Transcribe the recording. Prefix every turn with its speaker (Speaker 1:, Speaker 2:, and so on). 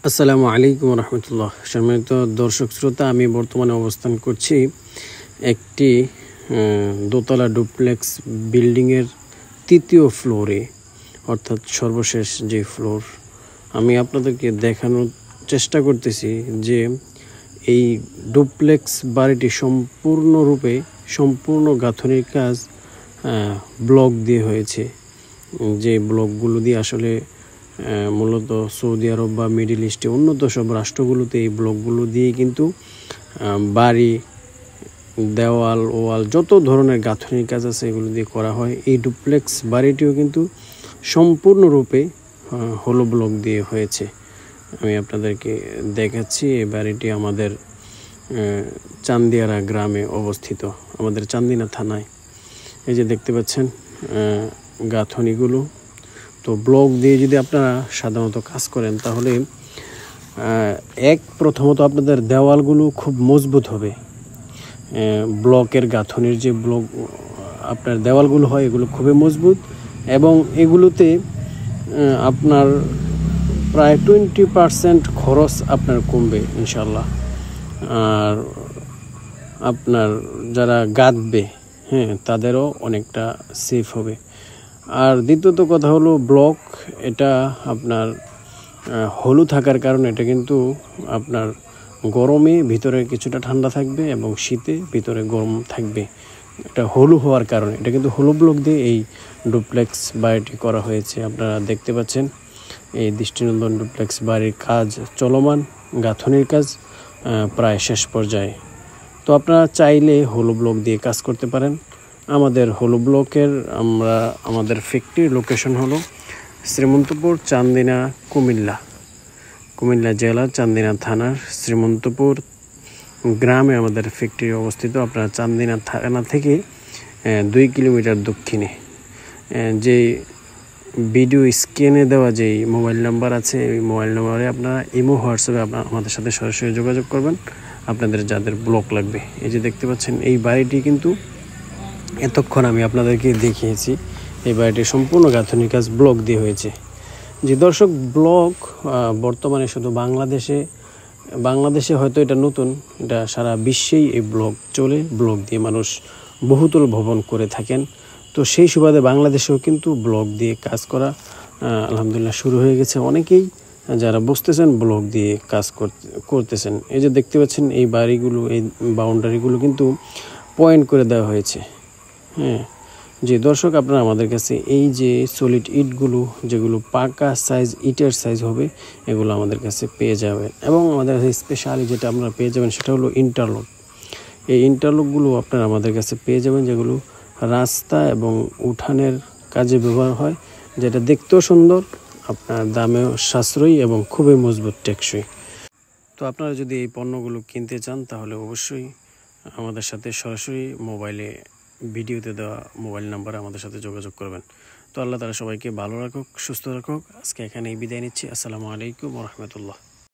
Speaker 1: আসসালামু আলাইকুম রহমতুল্লাহ। সম্মানিত দর্শক শ্রোতা, আমি বর্তমানে অবস্থান করছি একটি দোতলা ডুপ্লেক্স বিল্ডিংয়ের তৃতীয় ফ্লোরে, অর্থাৎ সর্বশেষ যে ফ্লোর। আমি আপনাদেরকে দেখানোর চেষ্টা করতেছি যে এই ডুপ্লেক্স বাড়িটি সম্পূর্ণ গাঁথনির কাজ ব্লক দিয়ে হয়েছে। যে ব্লকগুলো দিয়ে আসলে মূলত সৌদি আরব বা মিডল ইস্টে উন্নত সব রাষ্ট্রগুলোতে এই ব্লকগুলো দিয়ে কিন্তু বাড়ি, দেওয়াল, ওয়াল যত ধরনের গাঁথনির কাজ আছে এগুলো দিয়ে করা হয়। এই ডুপ্লেক্স বাড়িটিও কিন্তু সম্পূর্ণরূপে হলো ব্লক দিয়ে হয়েছে। আমি আপনাদেরকে দেখাচ্ছি। এই বাড়িটি আমাদের চান্দিয়ারা গ্রামে অবস্থিত, আমাদের চান্দিনা থানায়। এই যে দেখতে পাচ্ছেন গাঁথনিগুলো। তো ব্লক দিয়ে যদি আপনারা সাধারণত কাজ করেন তাহলে প্রথমত আপনাদের দেওয়ালগুলো খুব মজবুত হবে। ব্লকের গাঁথনির যে ব্লক আপনার দেওয়ালগুলো হয় এগুলো খুবই মজবুত, এবং এগুলোতে আপনার প্রায় 20% খরচ আপনার কমবে ইনশাল্লাহ। আর আপনার যারা গাঁথবে তাদেরও অনেকটা সেফ হবে। আর দ্বিতীয়ত কথা হলো, ব্লক এটা আপনার হলু থাকার কারণে এটা কিন্তু আপনার গরমে ভিতরে কিছুটা ঠান্ডা থাকবে এবং শীতে ভিতরে গরম থাকবে। এটা হলু হওয়ার কারণে এটা কিন্তু হলু ব্লক দিয়ে এই ডুপ্লেক্স বাড়িটি করা হয়েছে। আপনারা দেখতে পাচ্ছেন এই দৃষ্টিনন্দন ডুপ্লেক্স বাড়ির কাজ চলমান, গাঁথনির কাজ প্রায় শেষ পর্যায়ে। তো আপনারা চাইলে হলু ব্লক দিয়ে কাজ করতে পারেন। আমাদের হলু ব্লকের আমাদের ফ্যাক্টরির লোকেশন হলো শ্রীমন্তপুর, চান্দিনা, কুমিল্লা জেলা, চান্দিনা থানার শ্রীমন্তপুর গ্রামে আমাদের ফ্যাক্টরি অবস্থিত। আপনারা চান্দিনা থানা থেকে 2 কিলোমিটার দক্ষিণে যে ভিডিও স্ক্রিনে দেওয়া যেই মোবাইল নাম্বার আছে, এই মোবাইল নাম্বারে আপনারা ইমো, হোয়াটসঅ্যাপে আমাদের সাথে সরাসরি যোগাযোগ করবেন আপনাদের যাদের ব্লক লাগবে। এই যে দেখতে পাচ্ছেন এই বাড়িটি কিন্তু এতক্ষণ আমি আপনাদেরকে দেখিয়েছি। এই বাড়িটির সম্পূর্ণ গাঁথনির কাজ ব্লক দিয়ে হয়েছে। যে দর্শক, ব্লক বর্তমানে শুধু বাংলাদেশে হয়তো এটা নতুন, এটা সারা বিশ্বেই এই ব্লক চলে। ব্লক দিয়ে মানুষ বহুতল ভবন করে থাকেন। তো সেই সুবাদে বাংলাদেশেও কিন্তু ব্লক দিয়ে কাজ করা আলহামদুলিল্লাহ শুরু হয়ে গেছে। অনেকেই যারা বুঝতেছেন ব্লক দিয়ে কাজ করতেছেন। এই যে দেখতে পাচ্ছেন এই বাড়িগুলো, এই বাউন্ডারিগুলো কিন্তু পয়েন্ট করে দেওয়া হয়েছে। যে দর্শক, আপনারা আমাদের কাছে এই যে সলিড ইটগুলো, যেগুলো পাকা সাইজ ইটের সাইজ হবে, এগুলো আমাদের কাছে পেয়ে যাবেন। এবং আমাদের কাছে স্পেশালি যেটা আপনারা পেয়ে যাবেন সেটা হলো ইন্টারলক। এই ইন্টারলকগুলো আপনারা আমাদের কাছে পেয়ে যাবেন, যেগুলো রাস্তা এবং উঠানের কাজে ব্যবহার হয়, যেটা দেখতেও সুন্দর, আপনার দামেও সাশ্রয়ী এবং খুবই মজবুত, টেকসই। তো আপনারা যদি এই পণ্যগুলো কিনতে চান তাহলে অবশ্যই আমাদের সাথে সরাসরি ভিডিওতে দেওয়া মোবাইল নাম্বারে আমাদের সাথে যোগাযোগ করবেন। তো আল্লাহ তাআলা সবাইকে ভালো রাখুক, সুস্থ রাখুক। আজকে এখানেই বিদায় নিচ্ছি। আসসালামু আলাইকুম ওয়া রাহমাতুল্লাহ।